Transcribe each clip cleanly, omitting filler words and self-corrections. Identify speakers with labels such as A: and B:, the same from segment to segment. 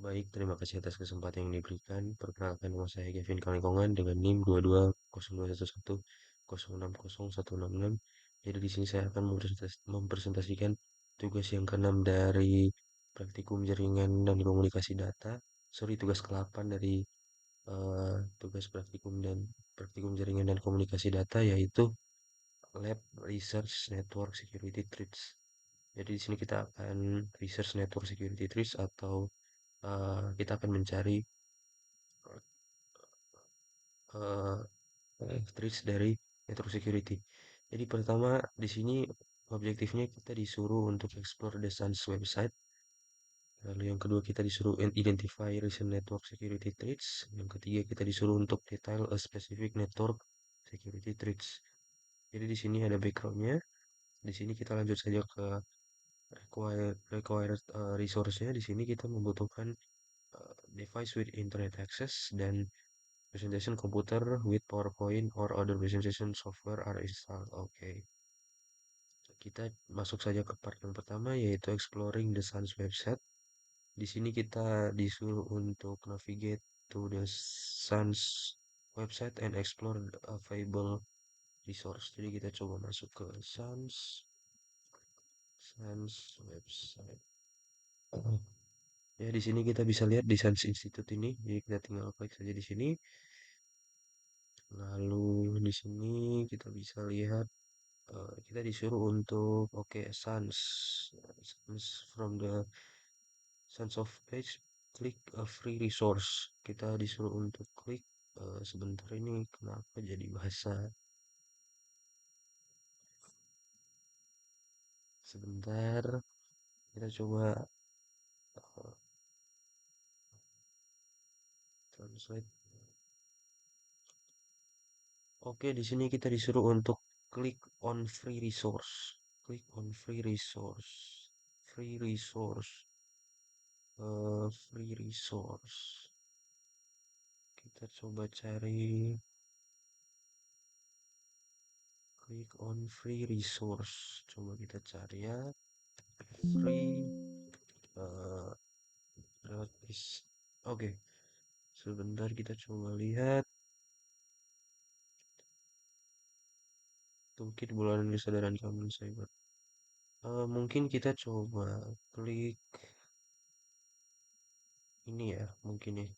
A: Baik, terima kasih atas kesempatan yang diberikan. Perkenalkan nama saya Kevin Kalengkongan dengan NIM 22021110601616. Jadi di sini saya akan mempresentasikan tugas yang keenam dari praktikum jaringan dan komunikasi data. Sorry, tugas ke-8 dari tugas praktikum jaringan dan komunikasi data, yaitu Lab Research Network Security Threats. Jadi di sini kita akan research network security threats atau kita akan mencari eh, threats dari network security. Jadi pertama di sini objektifnya kita disuruh untuk explore the SANS website. Lalu yang kedua kita disuruh identify recent network security threats. Yang ketiga kita disuruh untuk detail a specific network security threats. Jadi di sini ada backgroundnya. Di sini kita lanjut saja ke required resource-nya. Di sini kita membutuhkan device with internet access dan presentation computer with PowerPoint or other presentation software are installed. Oke, kita masuk saja ke part yang pertama yaitu exploring the SANS website. Di sini kita disuruh untuk navigate to the SANS website and explore the available resource. Jadi kita coba masuk ke SANS website. Ya, di sini kita bisa lihat di SANS Institute ini. Jadi kita tinggal klik saja di sini. Lalu di sini kita bisa lihat kita disuruh untuk Sans from the Sans of page klik a free resource. Kita disuruh untuk klik sebentar, ini kenapa jadi bahasa, sebentar kita coba uh, translate. Oke, di sini kita disuruh untuk klik on free resource. Klik on free resource. Free resource. Free resource. Kita coba cari, klik on free resource. Coba kita cari ya. Free gratis. Oke, sebentar kita coba lihat. Toolkit bulanan kesadaran kamu cyber. Mungkin kita coba klik ini ya, mungkin ya.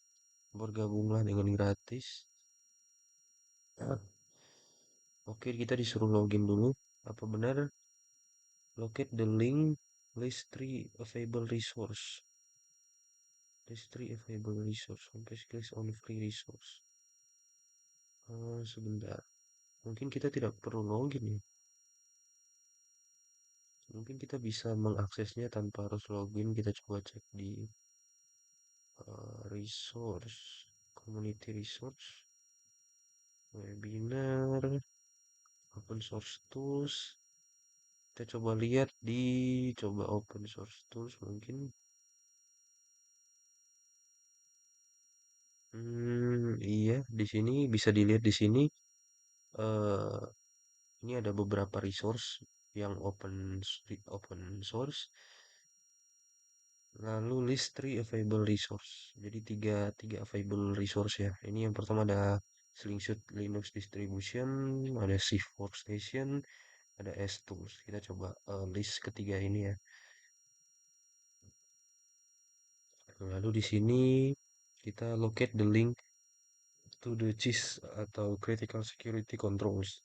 A: Bergabunglah dengan gratis. Oke, kita disuruh login dulu. Apa benar? Locate the link, list 3 available resource. List 3 available resource. Sampai klik on free resource. Sebentar. Mungkin kita tidak perlu login ya. Mungkin kita bisa mengaksesnya tanpa harus login. Kita coba cek di resource, community resource, webinar, open source tools. Kita coba lihat di coba open source tools mungkin. Iya, di sini bisa dilihat di sini. eh ini ada beberapa resource yang open source. Lalu list 3 available resource. Jadi tiga available resource ya. Ini yang pertama ada Slingshot Linux Distribution, ada Shift Workstation, ada S-Tools. Kita coba list ketiga ini ya. Lalu di sini kita locate the link to the CIS atau Critical Security Controls.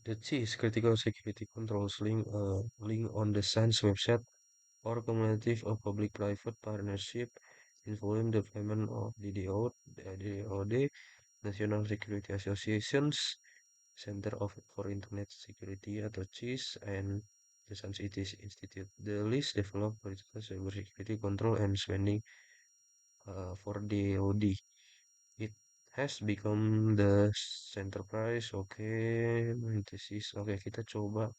A: The CIS Critical Security Controls link on the SANS website or cumulative of public-private partnership involving the payment of DDoD, National Security Associations, Center for Internet Security atau CIS, and the SANS Institute. The list developed political cybersecurity control and spending for DoD. It has become the center price. Oke, thesis. Oke, kita coba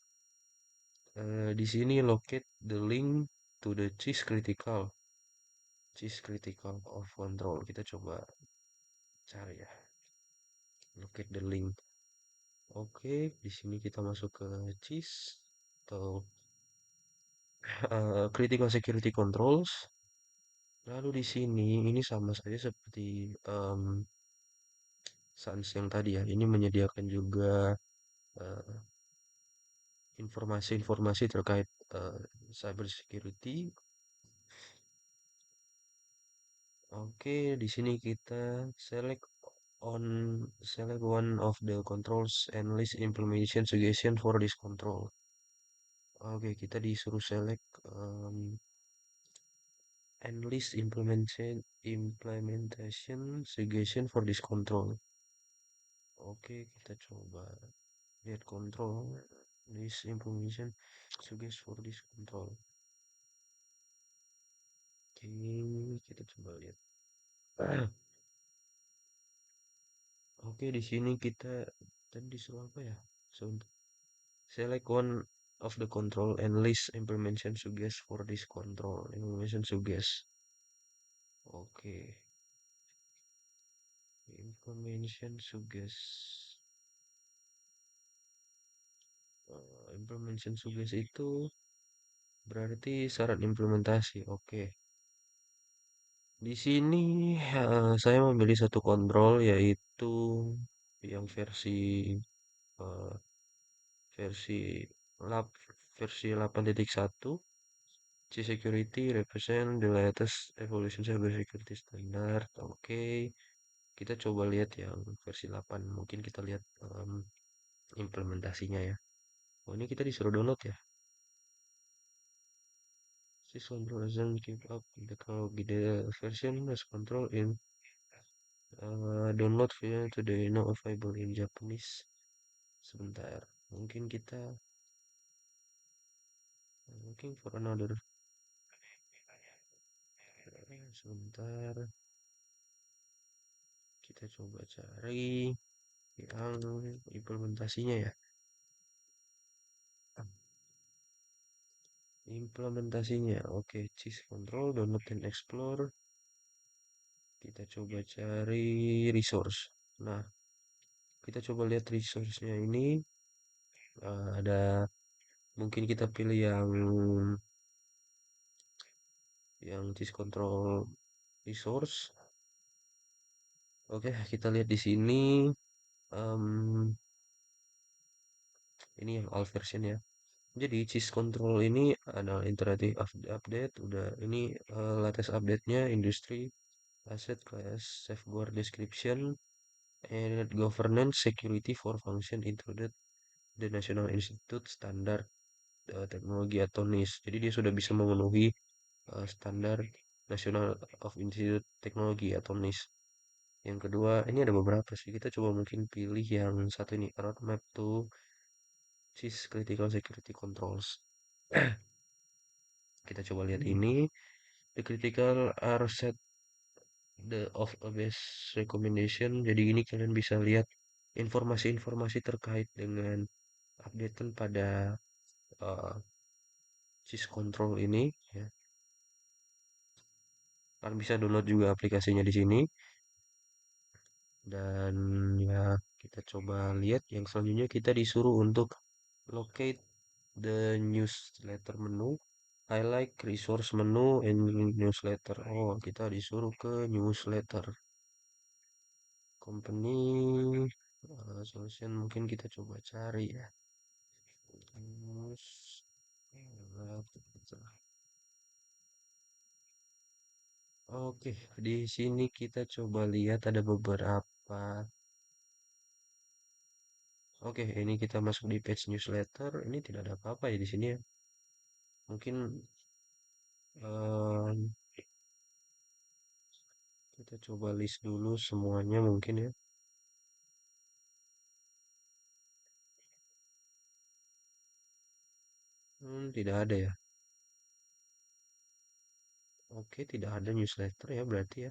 A: di sini locate the link to the CIS critical of control. Kita coba cari ya. Locate the link. Oke, di sini kita masuk ke CIS atau critical security controls. Lalu di sini ini sama saja seperti Sans yang tadi ya. Ini menyediakan juga eh, informasi-informasi terkait cyber security. Oke, di sini kita select on select one of the controls and list implementation suggestion for this control. Oke, kita disuruh select and list implementation suggestion for this control. Oke, kita coba lihat control list implementation suggestion for this control. Oke, kita coba lihat. Oke, di sini kita tadi disuruh apa ya? So, select one of the control and list implementation suggest for this control. Implementation suggest. Oke, implementation suggest. Implementation suggest itu berarti syarat implementasi. Oke. Di sini saya memilih satu kontrol yaitu yang eh, versi lap, versi 8.1. C-Security represent the latest evolution cybersecurity standard. Oke, kita coba lihat yang versi 8. Mungkin kita lihat implementasinya ya. Oh, ini kita disuruh download ya. This control doesn't keep up with the technology. The version has control in download video to the not available in Japanese. Sebentar, mungkin kita looking for another. Sebentar, kita coba cari yang implementasinya ya. Implementasinya, oke, cheese control, download and explore. Kita coba cari resource. Nah, kita coba lihat resource-nya ini. Ada mungkin kita pilih yang cheese control resource. Oke, kita lihat di sini. em, ini yang all version ya. Jadi cheese control ini adalah iterative update. Udah ini latest update-nya industry asset class safeguard description and governance security for function included the National Institute Standard Teknologi atau NIST. Jadi dia sudah bisa memenuhi standar National of Institute Teknologi atau NIST. Yang kedua, ini ada beberapa sih. Kita coba mungkin pilih yang satu ini, roadmap to CIS Critical Security Controls. Kita coba lihat ini. The critical are set the of a base recommendation. Jadi ini kalian bisa lihat informasi-informasi terkait dengan updatean pada uh, CIS Control ini. Ya. Kalian bisa download juga aplikasinya di sini. Dan ya kita coba lihat yang selanjutnya kita disuruh untuk locate the newsletter menu, highlight resource menu and newsletter. Oh, kita disuruh ke newsletter. Company solution mungkin kita coba cari ya. News. Oke, di sini kita coba lihat ada beberapa. Oke, ini kita masuk di page newsletter. Ini tidak ada apa-apa ya di sini ya. Mungkin em, kita coba list dulu semuanya mungkin ya. Tidak ada ya. Oke, tidak ada newsletter ya berarti ya.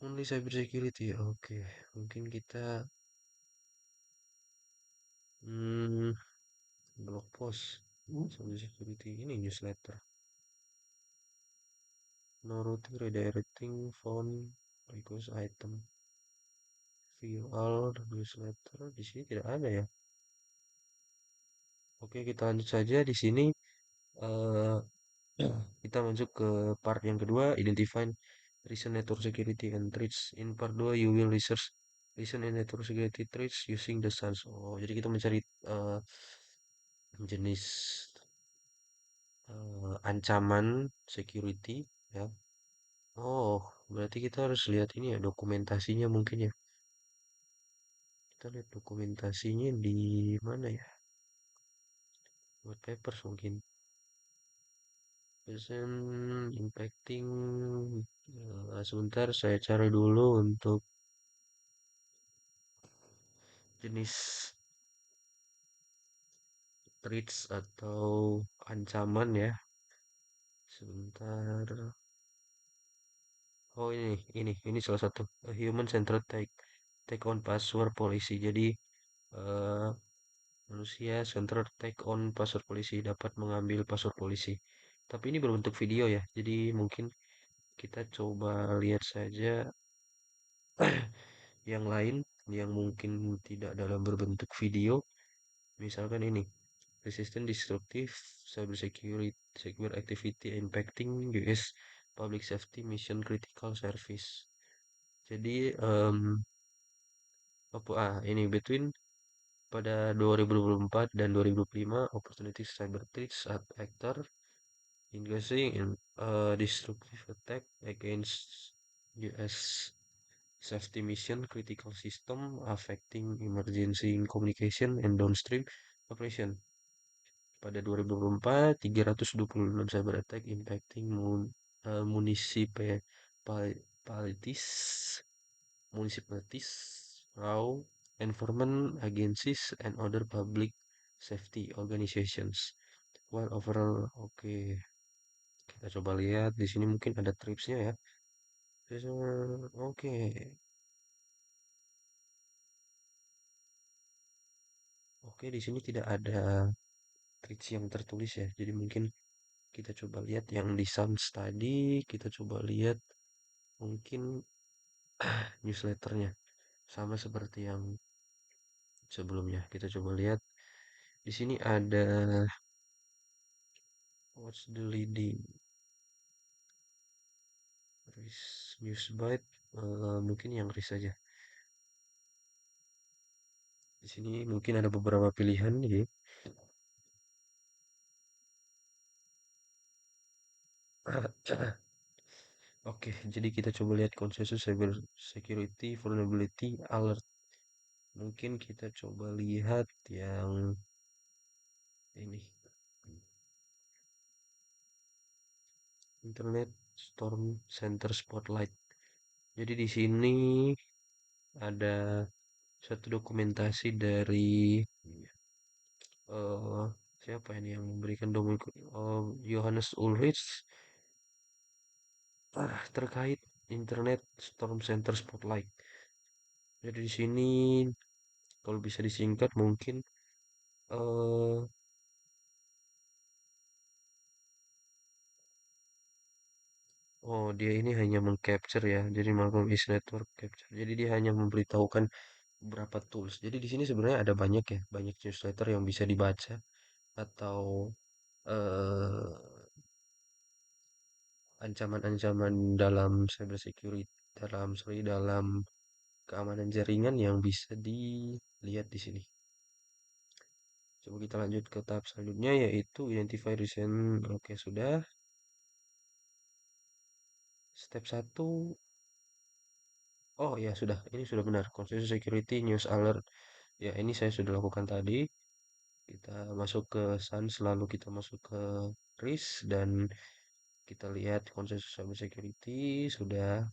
A: Only cybersecurity. Oke, mungkin kita hmm, blog post cybersecurity ini newsletter. No routing redirecting phone request item. View all newsletter di sini tidak ada ya. Oke, kita lanjut saja di sini. eh Kita masuk ke part yang kedua, identify recent network security and threats. In part 2, you will research recent and network security threats using the SANS. Oh, jadi kita mencari jenis ancaman security ya. Oh, berarti kita harus lihat ini ya dokumentasinya mungkin ya. Kita lihat dokumentasinya di mana ya? White papers mungkin. Present impacting. Sebentar saya cari dulu untuk jenis threats atau ancaman ya. Sebentar. Oh ini salah satu a human centered take on password policy. Jadi eh, manusia centered take on password policy dapat mengambil password polisi. Tapi ini berbentuk video ya. Jadi mungkin kita coba lihat saja yang lain yang mungkin tidak dalam berbentuk video. Misalkan ini resistant destructive cybersecurity secure activity impacting US public safety mission critical service. Jadi ini between pada 2024 dan 2025 opportunity cyber threats at actor engaging in destructive attack against US safety mission critical system affecting emergency communication and downstream operation. Pada 2024, 326 cyber attack impacting municipalities, raw environment agencies, and other public safety organizations. While overall, oke, kita coba lihat di sini mungkin ada tripsnya ya. Oke, oke di sini tidak ada trips yang tertulis ya. Jadi mungkin kita coba lihat yang di Sams tadi, kita coba lihat mungkin newsletternya sama seperti yang sebelumnya. Kita coba lihat di sini ada what's the leading news bite, mungkin yang RIS saja. Di sini mungkin ada beberapa pilihan jadi oke, jadi kita coba lihat konsensus cyber security vulnerability alert. Mungkin kita coba lihat yang ini Internet Storm Center Spotlight. Jadi di sini ada satu dokumentasi dari eh siapa ini yang memberikan Johannes Ulrich terkait Internet Storm Center Spotlight. Jadi di sini kalau bisa disingkat mungkin eh oh dia ini hanya mengcapture ya. Jadi Malcolm X Network capture. Jadi dia hanya memberitahukan beberapa tools. Jadi di sini sebenarnya ada banyak ya, banyak newsletter yang bisa dibaca atau eh ancaman-ancaman dalam cyber security dalam keamanan jaringan yang bisa dilihat di sini. Coba kita lanjut ke tahap selanjutnya yaitu identify recent. Oke, sudah. Step satu. Oh ya, sudah. Ini sudah benar. Consensus security news alert. Ya, ini saya sudah lakukan tadi. Kita masuk ke SANS lalu kita masuk ke RIS dan kita lihat consensus cyber security sudah.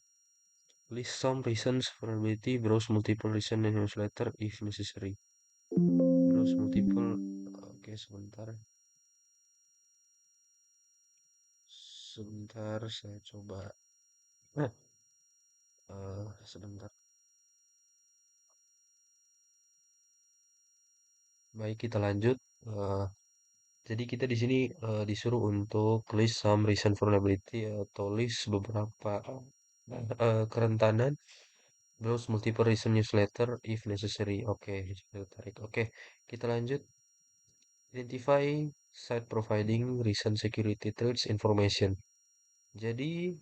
A: List some reasons vulnerability, browse multiple recent newsletter if necessary. Browse multiple. Oke, sebentar. Sebentar, saya coba. Nah, sebentar. Baik, kita lanjut. Eh, jadi kita di sini disuruh untuk list some recent vulnerability atau list beberapa kerentanan. Browse multiple recent newsletter if necessary. Oke, saya tarik. Oke, kita lanjut. Identify site providing recent security threats information. Jadi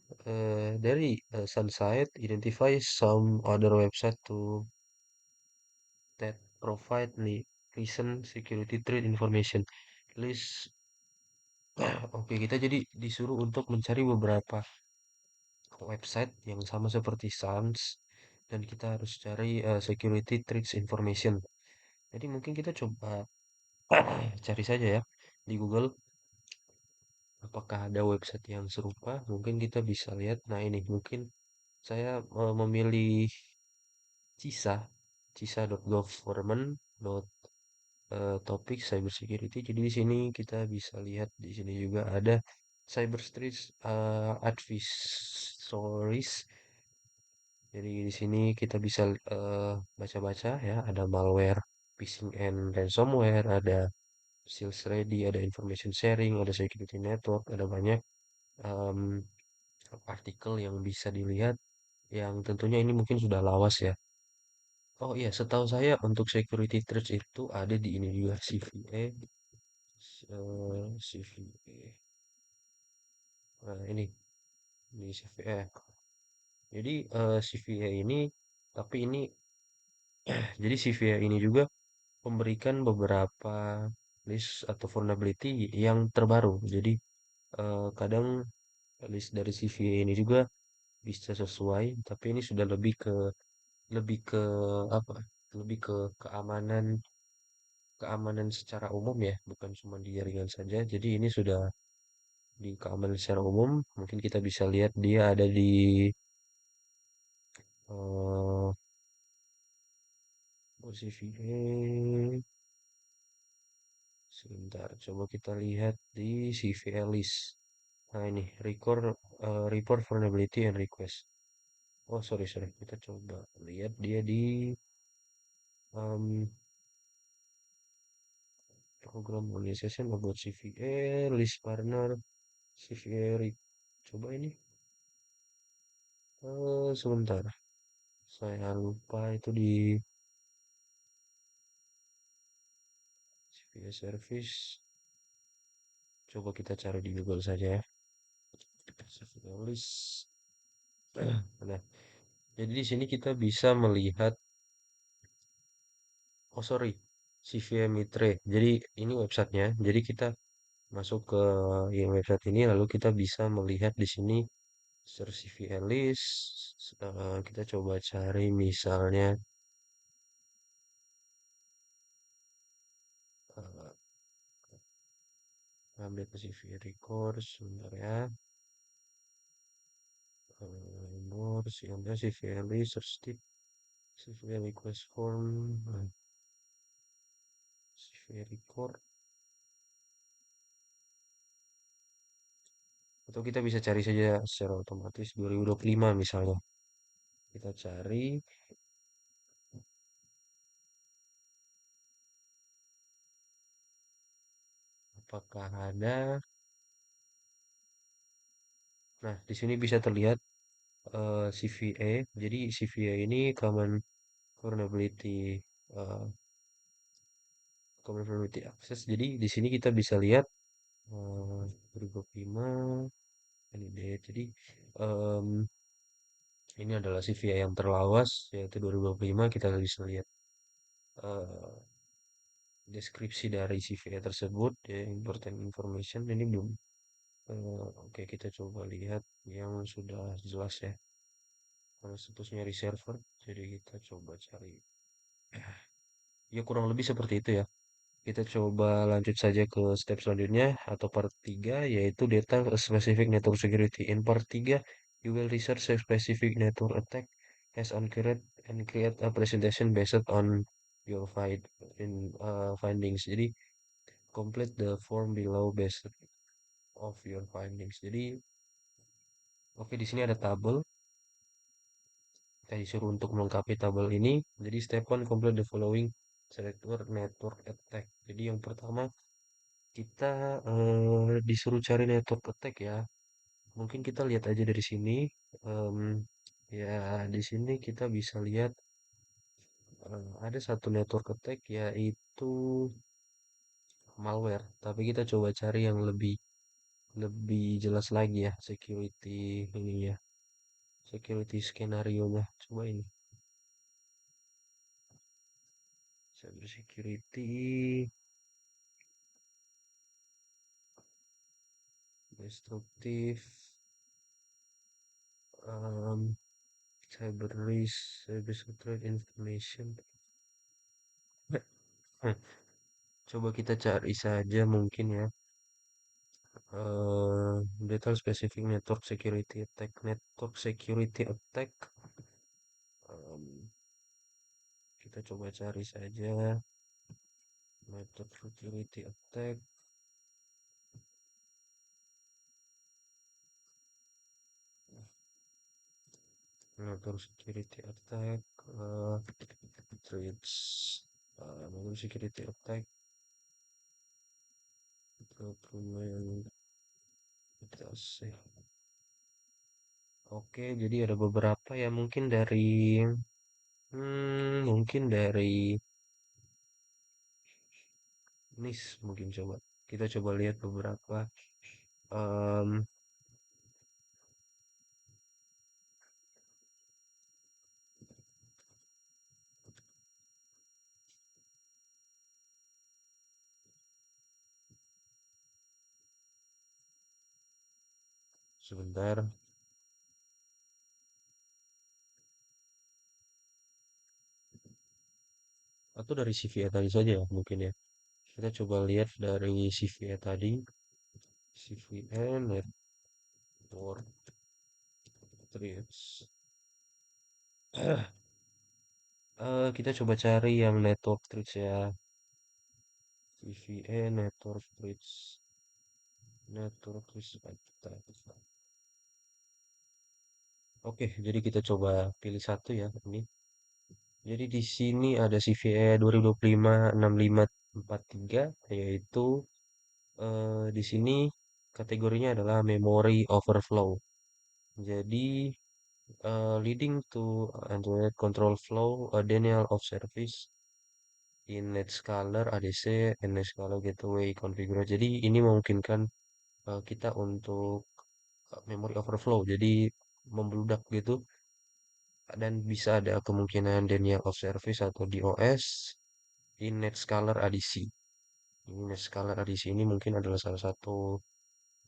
A: dari some site, identify some other website to that provide recent security threat information. List, oke kita jadi disuruh untuk mencari beberapa website yang sama seperti Sans dan kita harus cari security threats information. Jadi mungkin kita coba cari saja ya di Google apakah ada website yang serupa. Mungkin kita bisa lihat. Nah ini mungkin saya memilih CISA, cisa.government.topik cybersecurity. Jadi di sini kita bisa lihat di sini juga ada cyber streets advisories. Jadi di sini kita bisa baca-baca ya, ada malware, phishing and ransomware, ada sales ready, ada information sharing, ada security network, ada banyak em, artikel yang bisa dilihat yang tentunya ini mungkin sudah lawas ya. Oh iya, setahu saya untuk security threats itu ada di ini juga CVE, CVE. Nah, ini di CVE. Jadi CVE ini, tapi ini, jadi CVE ini juga memberikan beberapa list atau vulnerability yang terbaru. Jadi kadang list dari CVE ini juga bisa sesuai, tapi ini sudah lebih ke apa? Lebih ke keamanan keamanan secara umum ya, bukan cuma di jaringan saja. Jadi ini sudah di keamanan secara umum. Mungkin kita bisa lihat dia ada di eh CVE. Sebentar, coba kita lihat di CVE list. Nah ini report vulnerability and request. Oh sorry sorry, kita coba lihat dia di um, program organization about CVE list partner CVE. Coba ini. Sebentar, saya lupa itu di CVE service. Coba kita cari di Google saja ya. CVE list. Nah, jadi di sini kita bisa melihat, oh sorry, CVE Mitre. Jadi ini websitenya. Jadi kita masuk ke yang website ini lalu kita bisa melihat di sini search CVE list. Kita coba cari misalnya uh, update CVE records sebentar ya. More sih ada CVE list search tip CVE request form CVE record atau kita bisa cari saja secara otomatis 2025 misalnya. Kita cari apakah ada. Nah, di sini bisa terlihat CVE. Jadi CVE ini vulnerability eh, common vulnerability access. Jadi di sini kita bisa lihat 2025 candidate. Jadi em, ini adalah CVE yang terlawas yaitu 2025. Kita bisa lihat eh, deskripsi dari CVE tersebut ya, important information ini belum. Oke, kita coba lihat yang sudah jelas ya. Karena statusnya reserver, jadi kita coba cari. Ya kurang lebih seperti itu ya. Kita coba lanjut saja ke step selanjutnya atau part 3 yaitu data specific network security. In part 3, you will research a specific network attack as on create and create a presentation based on your findings. Jadi complete the form below based of your findings. Jadi oke di sini ada tabel. Kita disuruh untuk melengkapi tabel ini. Jadi step 1 complete the following selector network attack. Jadi yang pertama kita disuruh cari network attack ya. Mungkin kita lihat aja dari sini. Em, ya di sini kita bisa lihat ada satu network attack yaitu malware, tapi kita coba cari yang lebih lebih jelas lagi ya security ini ya, security skenario-nya. Coba ini, cyber security, destruktif, um, cyber risk, cyber threat information. Coba kita cari saja mungkin ya, detail specific network security attack, network security attack. em, kita coba cari saja network security attack, network security attack, threats, network security attack, document, kita sih. Oke, jadi ada beberapa ya mungkin dari NIS mungkin coba. Kita coba lihat beberapa. em, Sebentar, atau dari CVE tadi saja ya mungkin ya. Kita coba lihat dari CVE tadi, CVE network threats. Kita coba cari yang network threats ya. CVE network threats, network threats attack. Oke, jadi kita coba pilih satu ya ini. Jadi di sini ada CVE 2025-6543, yaitu di sini kategorinya adalah memory overflow. Jadi leading to Android control flow, denial of service in NetScaler ADC and NetScaler gateway configure. Jadi ini memungkinkan kita untuk memory overflow, jadi membludak gitu, dan bisa ada kemungkinan denial of service atau DOS in NetScaler ADC. Ini NetScaler ADC ini mungkin adalah salah satu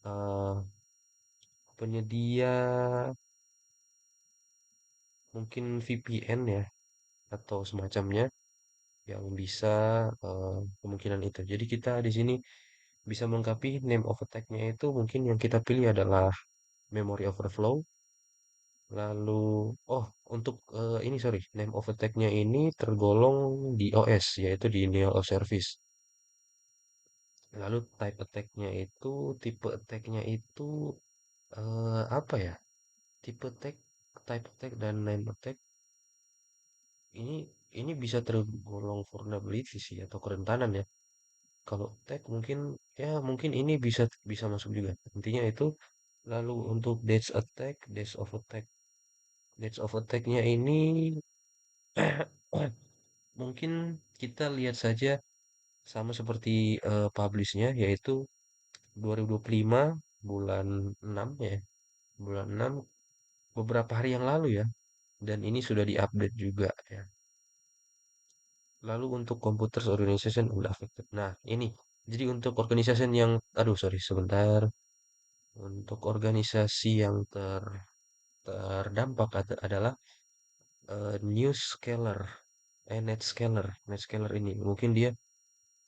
A: eh, penyedia mungkin VPN ya atau semacamnya yang bisa kemungkinan itu. Jadi kita di sini bisa melengkapi name of attack-nya itu mungkin yang kita pilih adalah memory overflow. Lalu, oh untuk ini sorry, name of attack-nya ini tergolong di OS yaitu di denial of service. Lalu type attack-nya itu, tipe attack-nya itu apa ya? Tipe attack, type attack dan name attack ini ini bisa tergolong vulnerability sih atau kerentanan ya. Kalau tag mungkin ya mungkin ini bisa bisa masuk juga. Intinya itu. Lalu untuk dates of attack, dates of attack-nya ini mungkin kita lihat saja sama seperti publish-nya yaitu 2025 bulan 6 ya. Bulan 6 beberapa hari yang lalu ya. Dan ini sudah diupdate juga ya. Lalu untuk computers organization udah affected. Nah, ini. Jadi untuk organization yang aduh sorry sebentar. Untuk organisasi yang terdampak adalah Netscaler, Netscaler ini mungkin dia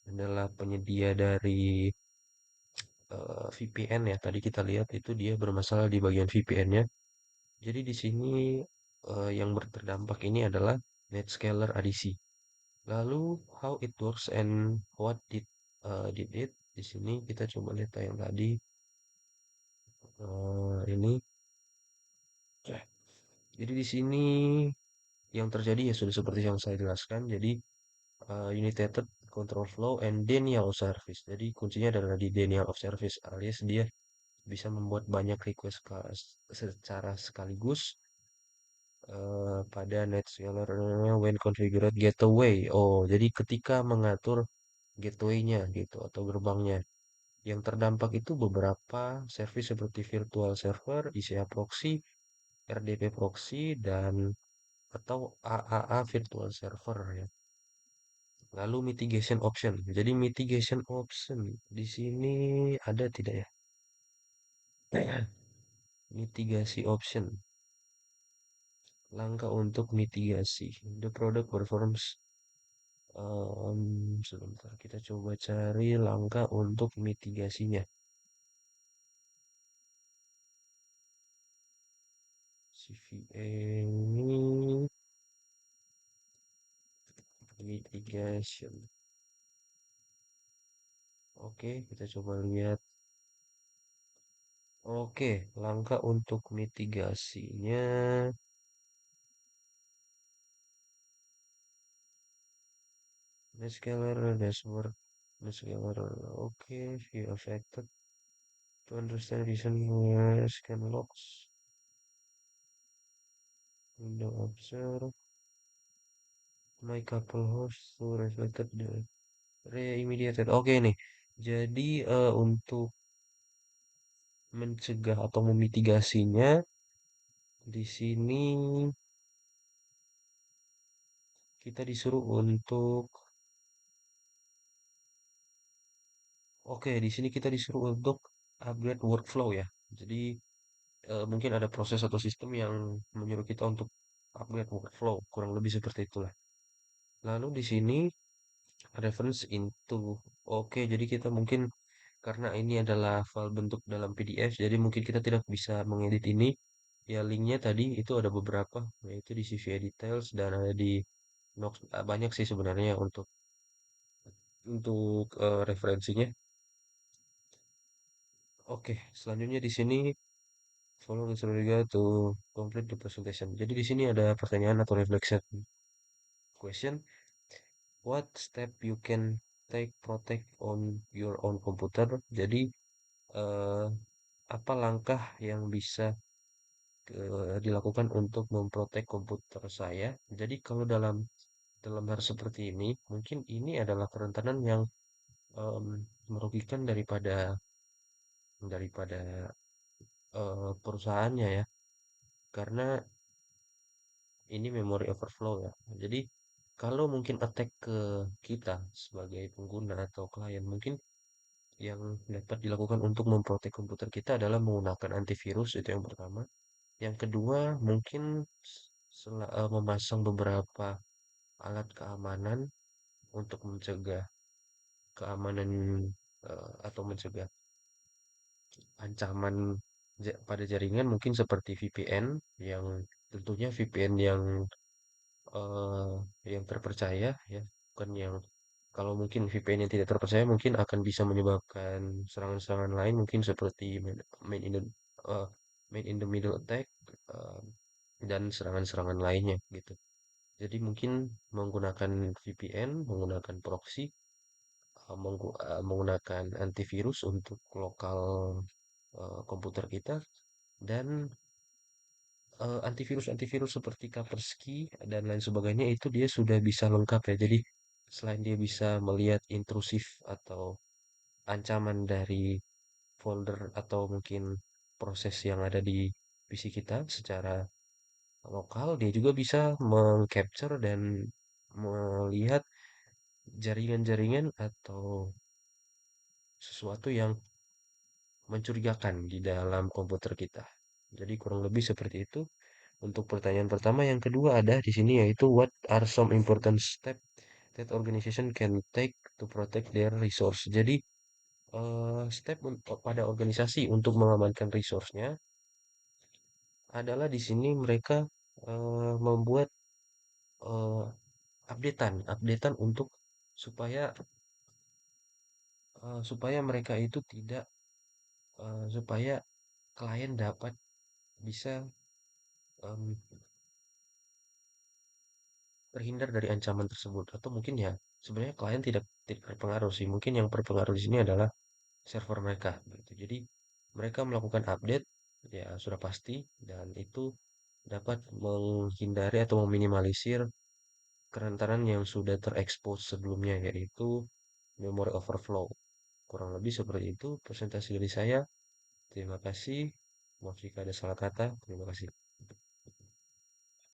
A: adalah penyedia dari VPN ya. Tadi kita lihat itu dia bermasalah di bagian VPN-nya. Jadi di sini yang terdampak ini adalah Netscaler ADC. Lalu how it works and what did it? Di sini kita coba lihat yang tadi ini. Jadi di sini yang terjadi ya sudah seperti yang saya jelaskan. Jadi unitated control flow and denial of service. Jadi kuncinya adalah di denial of service alias dia bisa membuat banyak request secara sekaligus pada NetScaler when configured gateway. Oh, jadi ketika mengatur gateway-nya gitu atau gerbangnya. Yang terdampak itu beberapa service seperti virtual server, ICA proxy, RDP proxy, dan atau AAA virtual server ya. Lalu mitigation option. Jadi mitigation option di sini ada tidak ya? Mitigasi option. Langkah untuk mitigasi. The product performs. Sebentar kita coba cari langkah untuk mitigasinya. CVA ini mitigation. Oke, kita coba lihat. Oke, langkah untuk mitigasinya. Netscaler dashboard. Netscaler. Oke, view affected. To understand reason scan logs. Window observe. My couple host to reflected the re-immediated. Oke nih. Jadi untuk mencegah atau memitigasinya di sini kita disuruh untuk oke, di sini kita disuruh untuk upgrade workflow ya. Jadi mungkin ada proses atau sistem yang menyuruh kita untuk upgrade workflow, kurang lebih seperti itulah. Lalu di sini reference into. Oke, jadi kita mungkin karena ini adalah file bentuk dalam PDF, jadi mungkin kita tidak bisa mengedit ini. Ya linknya tadi itu ada beberapa, yaitu di CVA details dan ada di Nox. Banyak sih sebenarnya untuk referensinya. Oke, selanjutnya di sini follow instruction to complete the presentation. Jadi di sini ada pertanyaan atau reflection question. What step you can take protect on your own computer? Jadi eh, apa langkah yang bisa dilakukan untuk memprotek komputer saya? Jadi kalau dalam dalam hal seperti ini, mungkin ini adalah kerentanan yang em, merugikan daripada perusahaannya ya, karena ini memory overflow ya. Jadi kalau mungkin attack ke kita sebagai pengguna atau klien, mungkin yang dapat dilakukan untuk memprotek komputer kita adalah menggunakan antivirus itu yang pertama. Yang kedua, mungkin memasang beberapa alat keamanan untuk mencegah keamanan atau mencegah ancaman pada jaringan mungkin seperti VPN yang tentunya VPN eh, yang terpercaya ya, bukan yang kalau mungkin VPN yang tidak terpercaya mungkin akan bisa menyebabkan serangan-serangan lain mungkin seperti main in the eh, main in the middle attack eh, dan serangan-serangan lainnya gitu. Jadi mungkin menggunakan VPN, menggunakan proxy, menggunakan antivirus untuk lokal komputer kita dan antivirus-antivirus seperti Kaspersky dan lain sebagainya itu dia sudah bisa lengkap ya. Jadi selain dia bisa melihat intrusif atau ancaman dari folder atau mungkin proses yang ada di PC kita secara lokal, dia juga bisa mengcapture dan melihat jaringan-jaringan atau sesuatu yang mencurigakan di dalam komputer kita. Jadi kurang lebih seperti itu untuk pertanyaan pertama. Yang kedua ada di sini yaitu what are some important steps that organization can take to protect their resource. Jadi step pada organisasi untuk mengamankan resource-nya adalah di sini mereka membuat eh, updatean untuk supaya supaya mereka itu tidak supaya klien dapat bisa em, terhindar dari ancaman tersebut atau mungkin ya sebenarnya klien tidak terpengaruh sih, mungkin yang berpengaruh di sini adalah server mereka gitu. Jadi mereka melakukan update ya sudah pasti dan itu dapat menghindari atau meminimalisir kerentanan yang sudah terekspos sebelumnya, yaitu memory overflow. Kurang lebih seperti itu presentasi dari saya. Terima kasih. Maaf jika ada salah kata. Terima kasih.